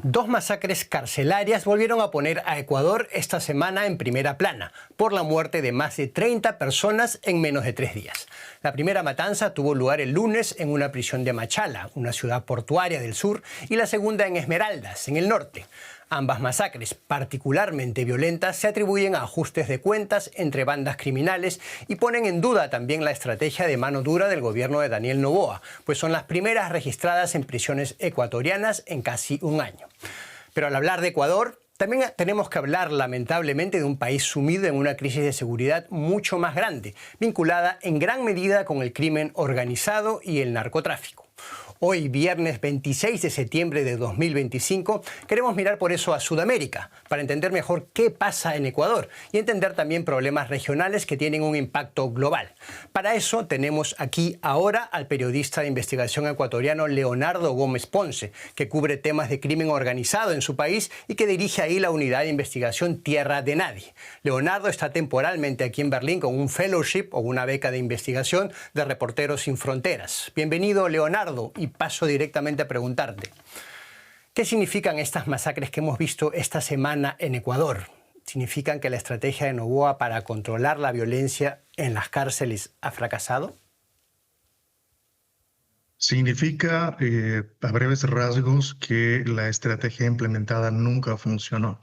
Dos masacres carcelarias volvieron a poner a Ecuador esta semana en primera plana, por la muerte de más de 30 personas en menos de 3 días. La primera matanza tuvo lugar el lunes en una prisión de Machala, una ciudad portuaria del sur, y la segunda en Esmeraldas, en el norte. Ambas masacres, particularmente violentas, se atribuyen a ajustes de cuentas entre bandas criminales y ponen en duda también la estrategia de mano dura del gobierno de Daniel Noboa, pues son las primeras registradas en prisiones ecuatorianas en casi un año. Pero al hablar de Ecuador, también tenemos que hablar lamentablemente de un país sumido en una crisis de seguridad mucho más grande, vinculada en gran medida con el crimen organizado y el narcotráfico. Hoy, viernes 26 de septiembre de 2025, queremos mirar por eso a Sudamérica, para entender mejor qué pasa en Ecuador y entender también problemas regionales que tienen un impacto global. Para eso tenemos aquí ahora al periodista de investigación ecuatoriano Leonardo Gómez Ponce, que cubre temas de crimen organizado en su país y que dirige ahí la unidad de investigación Tierra de Nadie. Leonardo está temporalmente aquí en Berlín con un fellowship o una beca de investigación de Reporteros Sin Fronteras. Bienvenido, Leonardo, y paso directamente a preguntarte, ¿qué significan estas masacres que hemos visto esta semana en Ecuador? ¿Significan que la estrategia de Noboa para controlar la violencia en las cárceles ha fracasado? Significa, a breves rasgos, que la estrategia implementada nunca funcionó.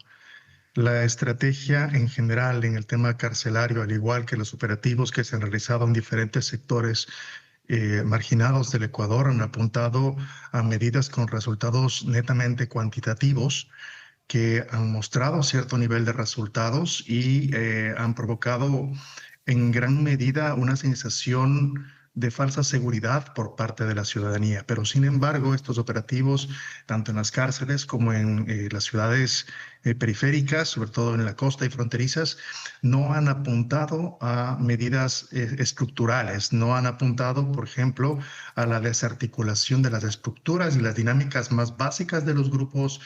La estrategia en general en el tema carcelario, al igual que los operativos que se han realizado en diferentes sectores marginados del Ecuador, han apuntado a medidas con resultados netamente cuantitativos que han mostrado cierto nivel de resultados y han provocado en gran medida una sensación de falsa seguridad por parte de la ciudadanía. Pero sin embargo, estos operativos, tanto en las cárceles como en las ciudades periféricas, sobre todo en la costa y fronterizas, no han apuntado a medidas estructurales, no han apuntado, por ejemplo, a la desarticulación de las estructuras y las dinámicas más básicas de los grupos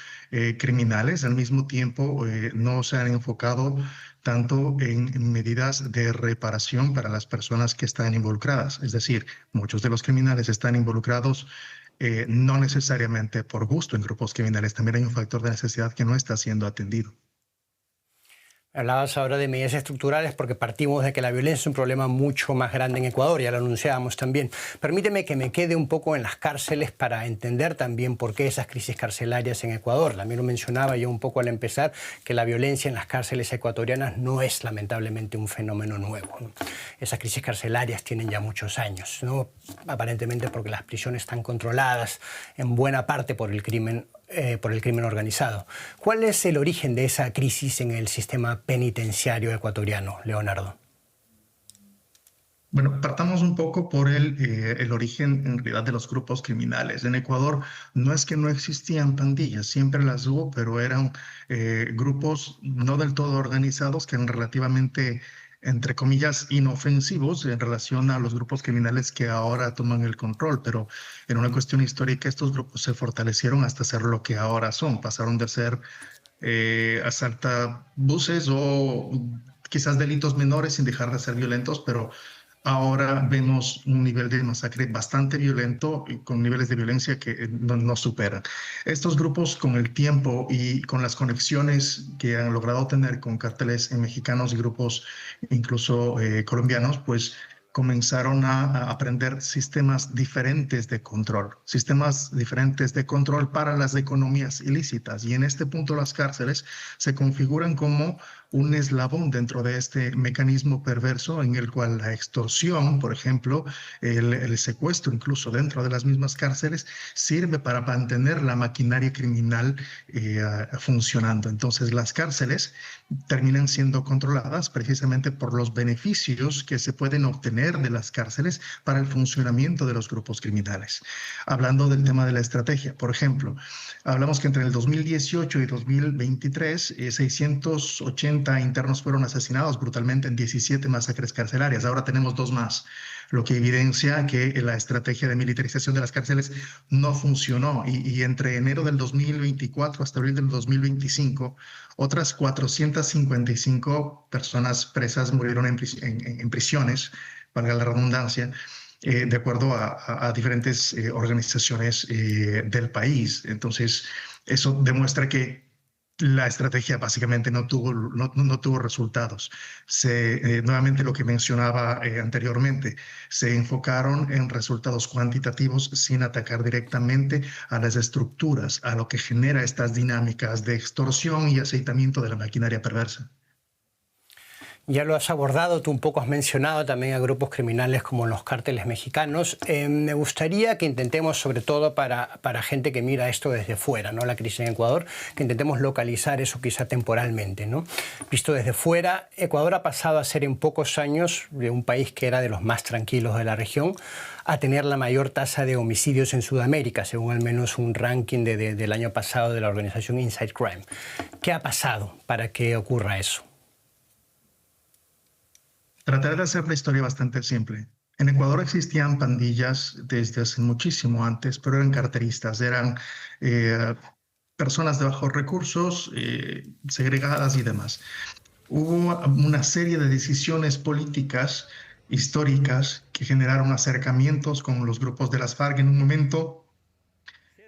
criminales. Al mismo tiempo, no se han enfocado tanto en medidas de reparación para las personas que están involucradas. Es decir, muchos de los criminales están involucrados no necesariamente por gusto en grupos criminales. También hay un factor de necesidad que no está siendo atendido. Hablabas ahora de medidas estructurales porque partimos de que la violencia es un problema mucho más grande en Ecuador, ya lo anunciábamos también. Permíteme que me quede un poco en las cárceles para entender también por qué esas crisis carcelarias en Ecuador. También lo mencionaba yo un poco al empezar, que la violencia en las cárceles ecuatorianas no es lamentablemente un fenómeno nuevo, ¿no? Esas crisis carcelarias tienen ya muchos años, ¿no? Aparentemente porque las prisiones están controladas en buena parte por el crimen organizado. ¿Cuál es el origen de esa crisis en el sistema penitenciario ecuatoriano, Leonardo? Bueno, partamos un poco por el origen en realidad de los grupos criminales. En Ecuador no es que no existían pandillas, siempre las hubo, pero eran grupos no del todo organizados que eran relativamente, entre comillas, inofensivos en relación a los grupos criminales que ahora toman el control. Pero en una cuestión histórica estos grupos se fortalecieron hasta ser lo que ahora son. Pasaron de ser asaltabuses o quizás delitos menores sin dejar de ser violentos, pero ahora vemos un nivel de masacre bastante violento y con niveles de violencia que no superan. Estos grupos, con el tiempo y con las conexiones que han logrado tener con cárteles mexicanos y grupos incluso colombianos, pues comenzaron a aprender sistemas diferentes de control para las economías ilícitas. Y en este punto las cárceles se configuran como un eslabón dentro de este mecanismo perverso en el cual la extorsión, por ejemplo, el secuestro incluso dentro de las mismas cárceles, sirve para mantener la maquinaria criminal funcionando. Entonces las cárceles terminan siendo controladas precisamente por los beneficios que se pueden obtener de las cárceles para el funcionamiento de los grupos criminales. Hablando del tema de la estrategia, por ejemplo, hablamos que entre el 2018 y 2023, 680 internos fueron asesinados brutalmente en 17 masacres carcelarias. Ahora tenemos 2 más, lo que evidencia que la estrategia de militarización de las cárceles no funcionó. Y entre enero del 2024 hasta abril del 2025, otras 455 personas presas murieron en prisiones, valga la redundancia, de acuerdo a diferentes organizaciones del país. Entonces, Eso demuestra que la estrategia básicamente no tuvo resultados. Nuevamente lo que mencionaba anteriormente, se enfocaron en resultados cuantitativos sin atacar directamente a las estructuras, a lo que genera estas dinámicas de extorsión y aceitamiento de la maquinaria perversa. Ya lo has abordado, tú un poco has mencionado también a grupos criminales como los cárteles mexicanos. Me gustaría que intentemos, sobre todo para gente que mira esto desde fuera, ¿no? La crisis en Ecuador, que intentemos localizar eso quizá temporalmente, ¿no? Visto desde fuera, Ecuador ha pasado a ser en pocos años de un país que era de los más tranquilos de la región a tener la mayor tasa de homicidios en Sudamérica, según al menos un ranking del año pasado de la organización Inside Crime. ¿Qué ha pasado para que ocurra eso? Trataré de hacer la historia bastante simple. En Ecuador existían pandillas desde hace muchísimo antes, pero eran carteristas, eran eh, personas de bajos recursos, segregadas y demás. Hubo una serie de decisiones políticas históricas que generaron acercamientos con los grupos de las FARC en un momento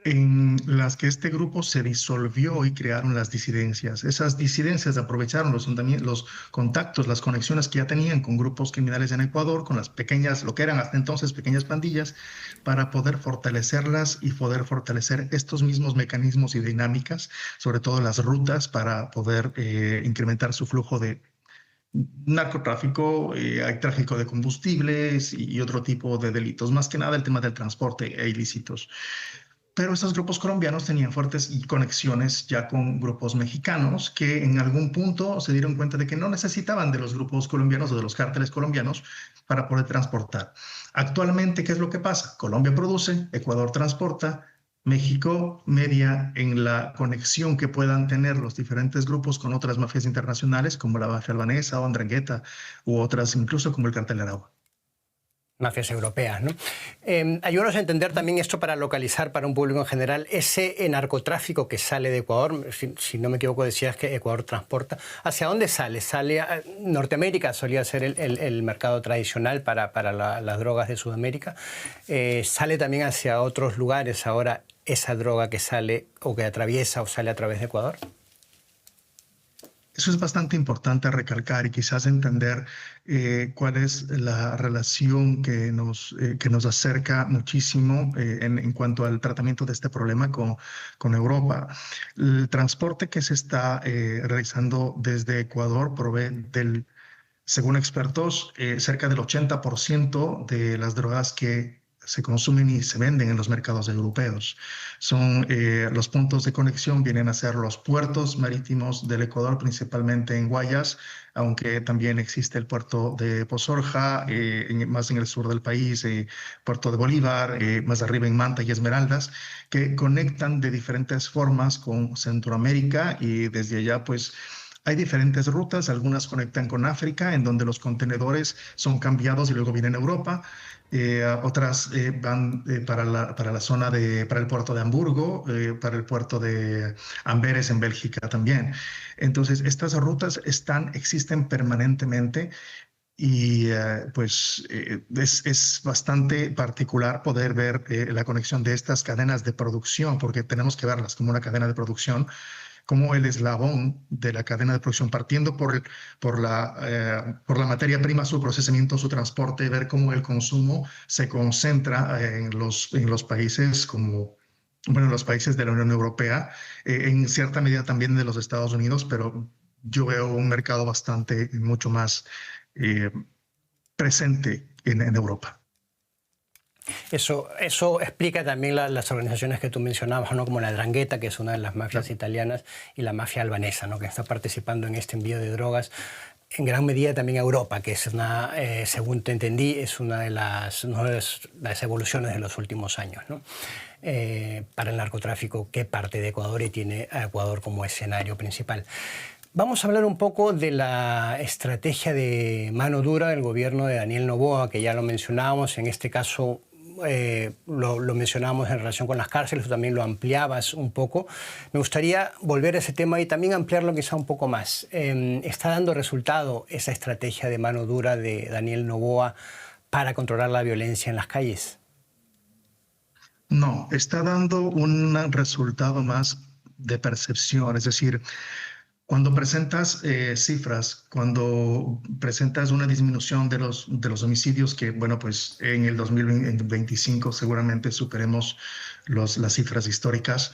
en las que este grupo se disolvió y crearon las disidencias. Esas disidencias aprovecharon los contactos, las conexiones que ya tenían con grupos criminales en Ecuador, con las pequeñas, lo que eran hasta entonces pequeñas pandillas, para poder fortalecerlas y poder fortalecer estos mismos mecanismos y dinámicas, sobre todo las rutas, para poder incrementar su flujo de narcotráfico, hay tráfico de combustibles y otro tipo de delitos, más que nada el tema del transporte e ilícitos. Pero estos grupos colombianos tenían fuertes conexiones ya con grupos mexicanos que en algún punto se dieron cuenta de que no necesitaban de los grupos colombianos o de los cárteles colombianos para poder transportar. Actualmente, ¿qué es lo que pasa? Colombia produce, Ecuador transporta, México media en la conexión que puedan tener los diferentes grupos con otras mafias internacionales como la mafia albanesa o andrangheta u otras, incluso como el cartel Aragua. Mafias europeas, ¿no? Ayúdanos a entender también esto para localizar para un público en general ese narcotráfico que sale de Ecuador. Si no me equivoco, decías que Ecuador transporta. ¿Hacia dónde sale? ¿Sale a Norteamérica? Solía ser el mercado tradicional para las drogas de Sudamérica. ¿Sale también hacia otros lugares ahora esa droga que sale o que atraviesa o sale a través de Ecuador? Eso es bastante importante recalcar y quizás entender cuál es la relación que nos acerca muchísimo en cuanto al tratamiento de este problema con Europa. El transporte que se está realizando desde Ecuador provee según expertos, cerca del 80% de las drogas que se consumen y se venden en los mercados europeos. Los puntos de conexión vienen a ser los puertos marítimos del Ecuador, principalmente en Guayas, aunque también existe el puerto de Pozorja, más en el sur del país, puerto de Bolívar, más arriba en Manta y Esmeraldas, que conectan de diferentes formas con Centroamérica y desde allá pues hay diferentes rutas, algunas conectan con África, en donde los contenedores son cambiados y luego vienen a Europa. Otras van para la zona para el puerto de Hamburgo, para el puerto de Amberes en Bélgica también. Entonces, estas rutas existen permanentemente y es bastante particular poder ver la conexión de estas cadenas de producción, porque tenemos que verlas como una cadena de producción como el eslabón de la cadena de producción, partiendo por la materia prima, su procesamiento, su transporte, ver cómo el consumo se concentra en los países como, bueno, los países de la Unión Europea, en cierta medida también de los Estados Unidos, pero yo veo un mercado mucho más presente en Europa. Eso explica también las organizaciones que tú mencionabas, ¿no? Como la 'Ndrangheta, que es una de las mafias italianas, y la mafia albanesa, ¿no? Que está participando en este envío de drogas, en gran medida también a Europa, que es según te entendí, es una de las evoluciones de los últimos años, ¿no? Para el narcotráfico, que parte de Ecuador y tiene a Ecuador como escenario principal. Vamos a hablar un poco de la estrategia de mano dura del gobierno de Daniel Noboa, que ya lo mencionábamos, en este caso lo mencionábamos en relación con las cárceles, tú también lo ampliabas un poco. Me gustaría volver a ese tema y también ampliarlo quizá un poco más. ¿Está dando resultado esa estrategia de mano dura de Daniel Noboa para controlar la violencia en las calles? No, está dando un resultado más de percepción. Es decir, cuando presentas cifras, cuando presentas una disminución de los homicidios, que bueno, pues en el 2025 seguramente superemos las cifras históricas,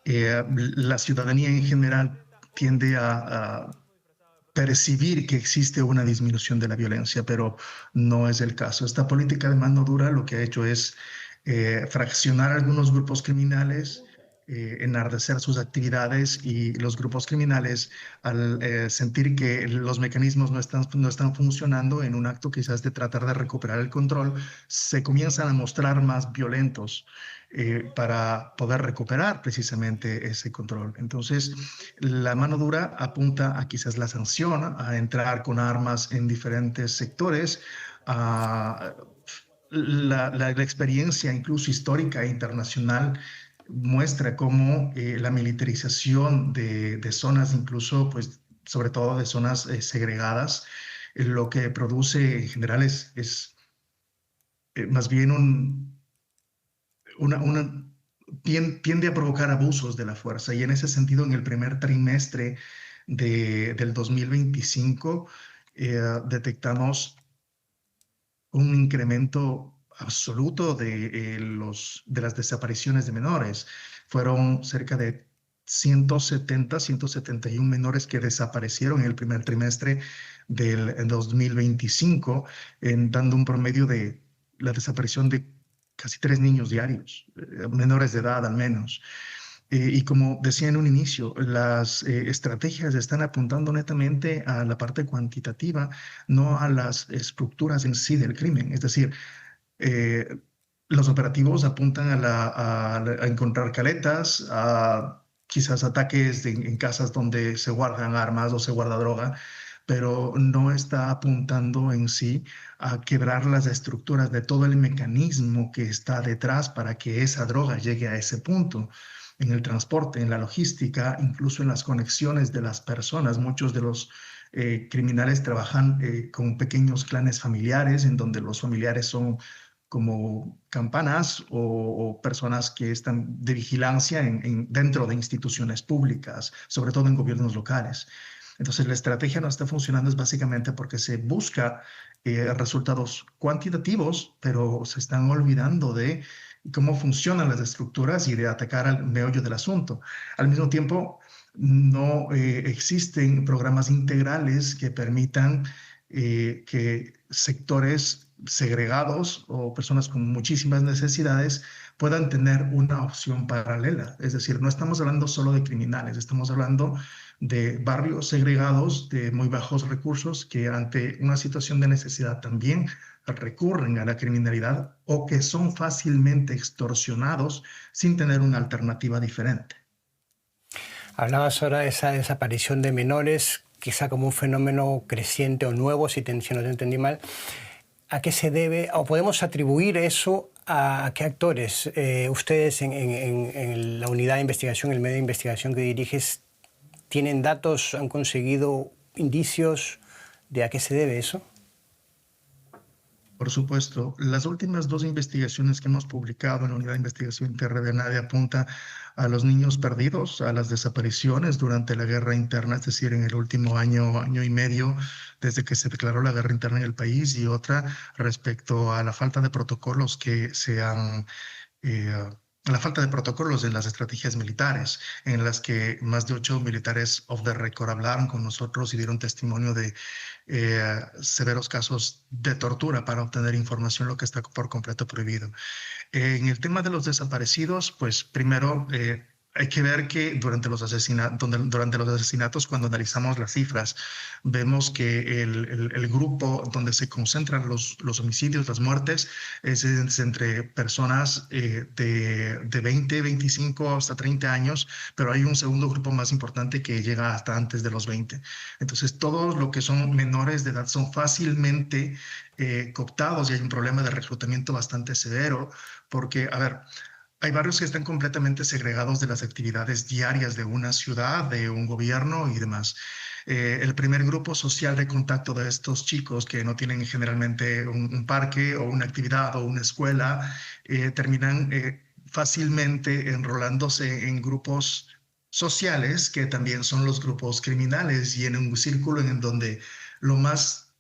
la ciudadanía en general tiende a percibir que existe una disminución de la violencia, pero no es el caso. Esta política de mano dura lo que ha hecho es fraccionar algunos grupos criminales, enardecer sus actividades, y los grupos criminales, al sentir que los mecanismos no están funcionando en un acto quizás de tratar de recuperar el control, se comienzan a mostrar más violentos para poder recuperar precisamente ese control. Entonces, la mano dura apunta a quizás la sanción, a entrar con armas en diferentes sectores, a la experiencia incluso histórica e internacional muestra cómo la militarización de zonas, incluso, pues, sobre todo de zonas segregadas, lo que produce en general es más bien una, tiende a provocar abusos de la fuerza. Y en ese sentido, en el primer trimestre del 2025, detectamos un incremento absoluto de las desapariciones de menores. Fueron cerca de 171 menores que desaparecieron en el primer trimestre del 2025, dando un promedio de la desaparición de casi 3 niños diarios, menores de edad al menos. Y como decía en un inicio, las estrategias están apuntando netamente a la parte cuantitativa, no a las estructuras en sí del crimen. Es decir, eh, los operativos apuntan a encontrar caletas, a quizás ataques en casas donde se guardan armas o se guarda droga, pero no está apuntando en sí a quebrar las estructuras de todo el mecanismo que está detrás para que esa droga llegue a ese punto. En el transporte, en la logística, incluso en las conexiones de las personas. Muchos de los criminales trabajan con pequeños clanes familiares, en donde los familiares son como campanas o personas que están de vigilancia dentro de instituciones públicas, sobre todo en gobiernos locales. Entonces, la estrategia no está funcionando es básicamente porque se busca resultados cuantitativos, pero se están olvidando de cómo funcionan las estructuras y de atacar al meollo del asunto. Al mismo tiempo, no existen programas integrales que permitan que sectores segregados o personas con muchísimas necesidades puedan tener una opción paralela. Es decir, no estamos hablando solo de criminales, estamos hablando de barrios segregados de muy bajos recursos que ante una situación de necesidad también recurren a la criminalidad o que son fácilmente extorsionados sin tener una alternativa diferente. Hablabas ahora de esa desaparición de menores, quizá como un fenómeno creciente o nuevo, si no te entendí mal. ¿A qué se debe, o podemos atribuir eso a qué actores? Ustedes en la unidad de investigación, el medio de investigación que diriges, ¿tienen datos, han conseguido indicios de a qué se debe eso? Por supuesto, las últimas 2 investigaciones que hemos publicado en la Unidad de Investigación Interna de NADE apunta a los niños perdidos, a las desapariciones durante la guerra interna, es decir, en el último año, año y medio, desde que se declaró la guerra interna en el país, y otra respecto a la falta de protocolos que se han la falta de protocolos en las estrategias militares, en las que más de 8 militares off the record hablaron con nosotros y dieron testimonio de severos casos de tortura para obtener información, lo que está por completo prohibido. En el tema de los desaparecidos, pues primero hay que ver que durante los asesinatos, cuando analizamos las cifras, vemos que el grupo donde se concentran los homicidios, las muertes, es entre personas de 20, 25 hasta 30 años, pero hay un segundo grupo más importante que llega hasta antes de los 20. Entonces, todos lo que son menores de edad son fácilmente cooptados, y hay un problema de reclutamiento bastante severo, porque, a ver, hay barrios que están completamente segregados de las actividades diarias de una ciudad, de un gobierno y demás. El primer grupo social de contacto de estos chicos, que no tienen generalmente un parque o una actividad o una escuela, terminan fácilmente enrolándose en grupos sociales, que también son los grupos criminales, y en un círculo en donde lo más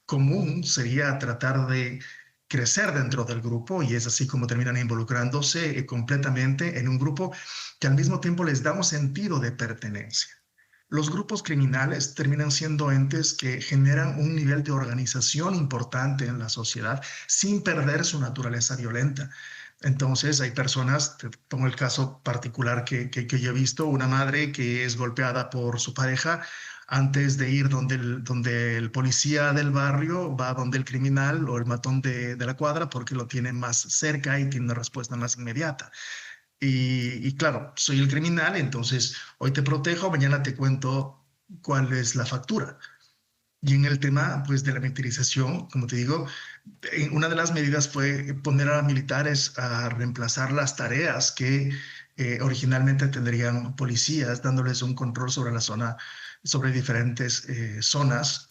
común sería tratar de crecer dentro del grupo, y es así como terminan involucrándose completamente en un grupo que al mismo tiempo les da un sentido de pertenencia. Los grupos criminales terminan siendo entes que generan un nivel de organización importante en la sociedad sin perder su naturaleza violenta. Entonces hay personas, te pongo el caso particular que yo he visto, una madre que es golpeada por su pareja. Antes de ir donde el policía del barrio, va donde el criminal o el matón de la cuadra, porque lo tiene más cerca y tiene una respuesta más inmediata. Y claro, soy el criminal, entonces hoy te protejo, mañana te cuento cuál es la factura. Y en el tema, pues, de la militarización, como te digo, una de las medidas fue poner a militares a reemplazar las tareas que originalmente tendrían policías, dándoles un control sobre la zona, sobre diferentes zonas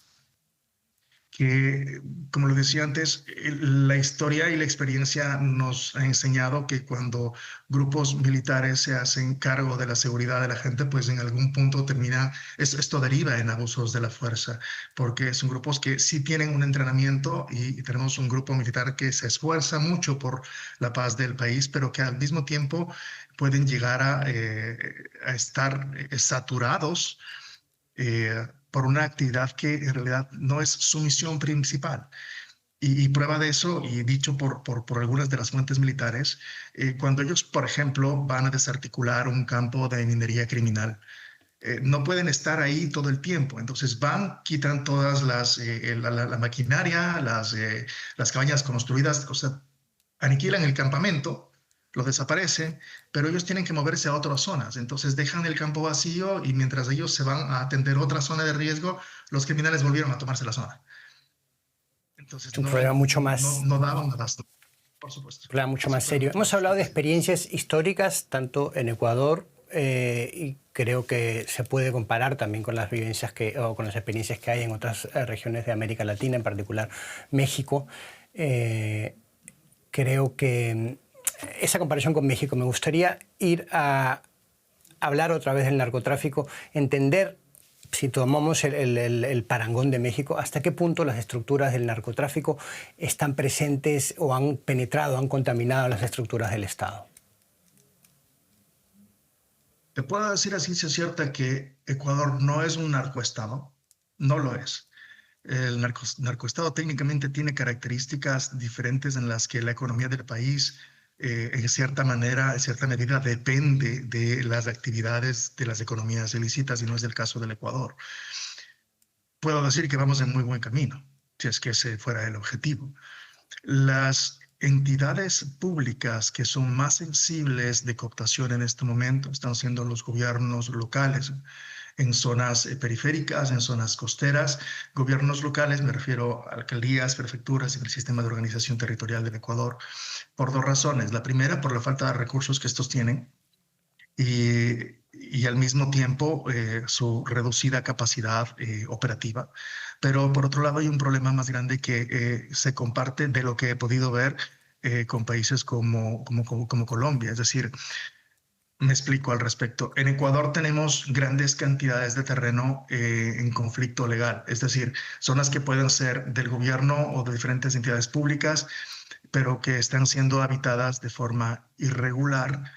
que, como lo decía antes, la historia y la experiencia nos ha enseñado que cuando grupos militares se hacen cargo de la seguridad de la gente, pues en algún punto termina, esto deriva en abusos de la fuerza, porque son grupos que sí tienen un entrenamiento, y tenemos un grupo militar que se esfuerza mucho por la paz del país, pero que al mismo tiempo pueden llegar a estar saturados por una actividad que en realidad no es su misión principal. Y prueba de eso, y dicho por algunas de las fuentes militares, cuando ellos, por ejemplo, van a desarticular un campo de minería criminal, no pueden estar ahí todo el tiempo. Entonces van, quitan todas la maquinaria, las cabañas construidas, o sea, aniquilan el campamento, lo desaparecen, pero ellos tienen que moverse a otras zonas. Entonces dejan el campo vacío, y mientras ellos se van a atender otra zona de riesgo, los criminales volvieron a tomarse la zona. Es Entonces un problema mucho más, no daban abasto, por supuesto. problema mucho Es un más problema serio. mucho Hemos más hablado de difícil. experiencias históricas tanto en Ecuador y creo que se puede comparar también con las vivencias o con las experiencias que hay en otras regiones de América Latina, en particular México. Creo que esa comparación con México, me gustaría ir a hablar otra vez del narcotráfico, entender, si tomamos el parangón de México, hasta qué punto las estructuras del narcotráfico están presentes o han penetrado, han contaminado las estructuras del Estado. Te puedo decir a ciencia cierta que Ecuador no es un narcoestado, no lo es. El narcoestado técnicamente tiene características diferentes en las que la economía del país, en cierta manera, en cierta medida, depende de las actividades de las economías ilícitas, y no es el caso del Ecuador. Puedo decir que vamos en muy buen camino, si es que ese fuera el objetivo. Las entidades públicas que son más sensibles de cooptación en este momento están siendo los gobiernos locales, en zonas periféricas, en zonas costeras. Gobiernos locales, me refiero a alcaldías, prefecturas y el sistema de organización territorial del Ecuador, por dos razones. La primera, por la falta de recursos que estos tienen, y al mismo tiempo su reducida capacidad operativa. Pero por otro lado hay un problema más grande que se comparte, de lo que he podido ver, con países como Colombia. Es decir, me explico al respecto. En Ecuador tenemos grandes cantidades de terreno en conflicto legal, es decir, zonas que pueden ser del gobierno o de diferentes entidades públicas, pero que están siendo habitadas de forma irregular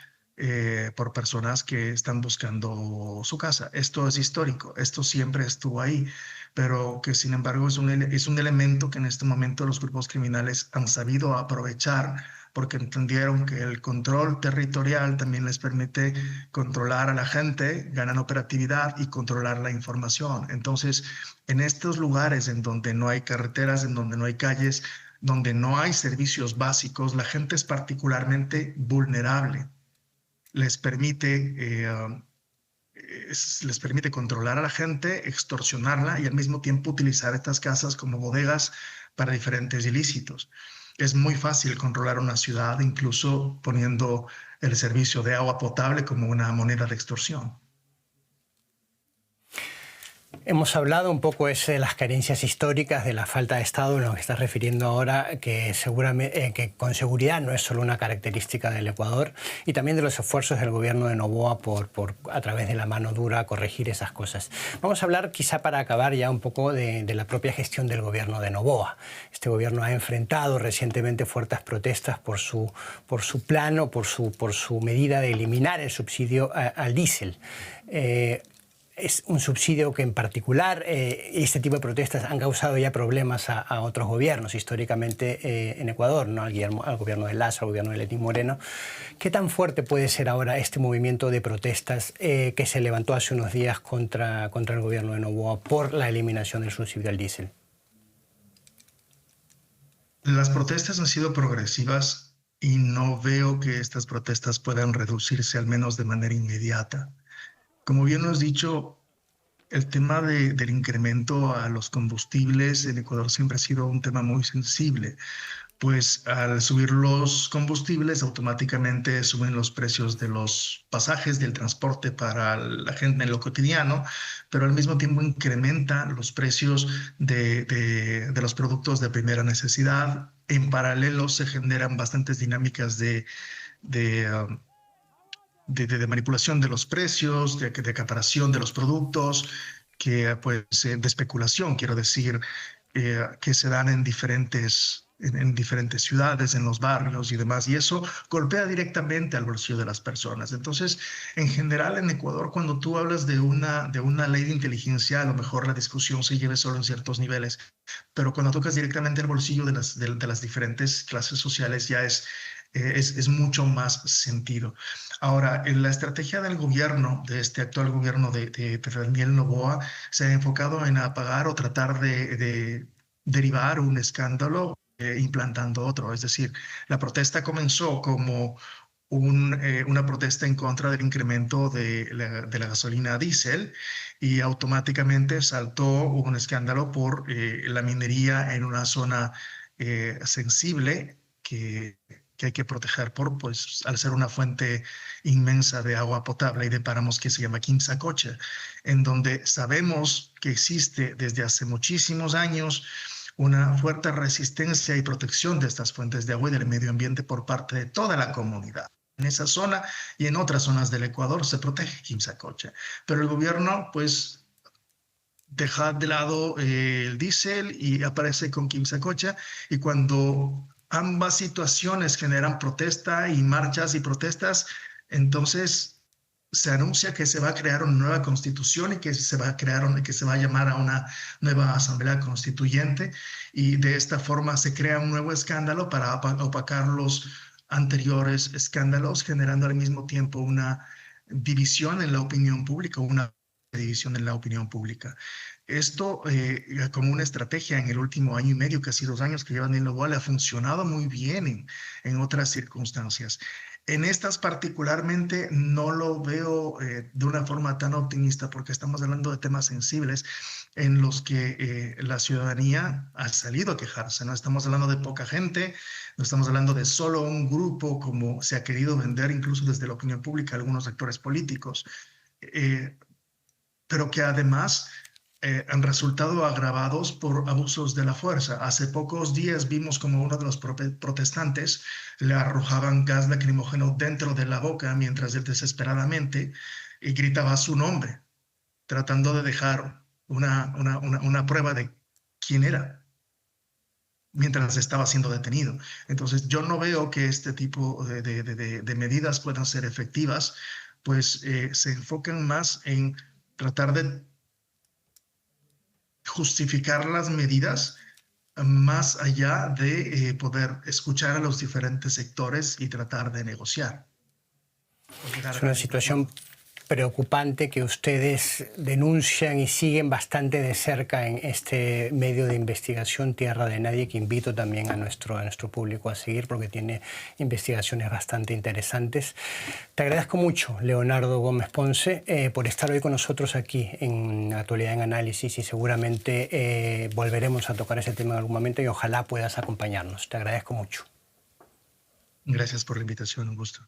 por personas que están buscando su casa. Esto es histórico, esto siempre estuvo ahí, pero que sin embargo es un elemento que en este momento los grupos criminales han sabido aprovechar, porque entendieron que el control territorial también les permite controlar a la gente, ganan operatividad y controlar la información. Entonces, en estos lugares en donde no hay carreteras, en donde no hay calles, donde no hay servicios básicos, la gente es particularmente vulnerable. Les permite, les permite controlar a la gente, extorsionarla, y al mismo tiempo utilizar estas casas como bodegas para diferentes ilícitos. Es muy fácil controlar una ciudad, incluso poniendo el servicio de agua potable como una moneda de extorsión. Hemos hablado un poco de las carencias históricas, de la falta de Estado, en lo que estás refiriendo ahora, que seguramente, que con seguridad no es solo una característica del Ecuador, y también de los esfuerzos del gobierno de Noboa por a través de la mano dura, corregir esas cosas. Vamos a hablar, quizá para acabar ya un poco, de la propia gestión del gobierno de Noboa. Este gobierno ha enfrentado recientemente fuertes protestas por su plan o por su medida de eliminar el subsidio al diésel. Es un subsidio que en particular, este tipo de protestas han causado ya problemas a otros gobiernos históricamente en Ecuador, ¿no? Al gobierno de Lazo, al gobierno de Lenín Moreno. ¿Qué tan fuerte puede ser ahora este movimiento de protestas que se levantó hace unos días contra el gobierno de Noboa por la eliminación del subsidio al diésel? Las protestas han sido progresivas y no veo que estas protestas puedan reducirse, al menos de manera inmediata. Como bien lo has dicho, el tema del incremento a los combustibles en Ecuador siempre ha sido un tema muy sensible, pues al subir los combustibles automáticamente suben los precios de los pasajes del transporte para la gente en lo cotidiano, pero al mismo tiempo incrementa los precios de los productos de primera necesidad. En paralelo se generan bastantes dinámicas de manipulación de los precios, de acaparación de los productos, pues, de especulación, quiero decir, que se dan en diferentes ciudades, en los barrios y demás, y eso golpea directamente al bolsillo de las personas. Entonces, en general, en Ecuador, cuando tú hablas de una ley de inteligencia, a lo mejor la discusión se lleve solo en ciertos niveles, pero cuando tocas directamente el bolsillo de las diferentes clases sociales ya es mucho más sentido. Ahora, en la estrategia del gobierno, de este actual gobierno de Daniel Noboa, se ha enfocado en apagar o tratar de derivar un escándalo implantando otro. Es decir, la protesta comenzó como una protesta en contra del incremento de la gasolina diésel y automáticamente saltó un escándalo por la minería en una zona sensible que hay que proteger pues, al ser una fuente inmensa de agua potable y de páramos que se llama Quimsacocha, en donde sabemos que existe desde hace muchísimos años una fuerte resistencia y protección de estas fuentes de agua y del medio ambiente por parte de toda la comunidad. En esa zona y en otras zonas del Ecuador se protege Quimsacocha, pero el gobierno pues deja de lado el diésel y aparece con Quimsacocha, y cuando ambas situaciones generan protesta y marchas y protestas, entonces se anuncia que se va a crear una nueva constitución y que se va a llamar a una nueva asamblea constituyente, y de esta forma se crea un nuevo escándalo para opacar los anteriores escándalos, generando al mismo tiempo una división en la opinión pública, Esto como una estrategia en el último año y medio, casi 2 años que lleva Daniel Noboa, le ha funcionado muy bien en otras circunstancias. En estas particularmente no lo veo de una forma tan optimista, porque estamos hablando de temas sensibles en los que la ciudadanía ha salido a quejarse. No estamos hablando de poca gente, no estamos hablando de solo un grupo como se ha querido vender incluso desde la opinión pública algunos sectores políticos, pero que además han resultado agravados por abusos de la fuerza. Hace pocos días vimos como uno de los protestantes le arrojaban gas lacrimógeno dentro de la boca mientras él desesperadamente gritaba su nombre, tratando de dejar una prueba de quién era, mientras estaba siendo detenido. Entonces yo no veo que este tipo de medidas puedan ser efectivas, pues se enfocan más en tratar de justificar las medidas más allá de poder escuchar a los diferentes sectores y tratar de negociar. Es una situación preocupante que ustedes denuncian y siguen bastante de cerca en este medio de investigación Tierra de Nadie, que invito también a nuestro público a seguir porque tiene investigaciones bastante interesantes. Te agradezco mucho, Leonardo Gómez Ponce, por estar hoy con nosotros aquí en Actualidad en Análisis, y seguramente volveremos a tocar ese tema en algún momento y ojalá puedas acompañarnos. Te agradezco mucho. Gracias por la invitación, un gusto.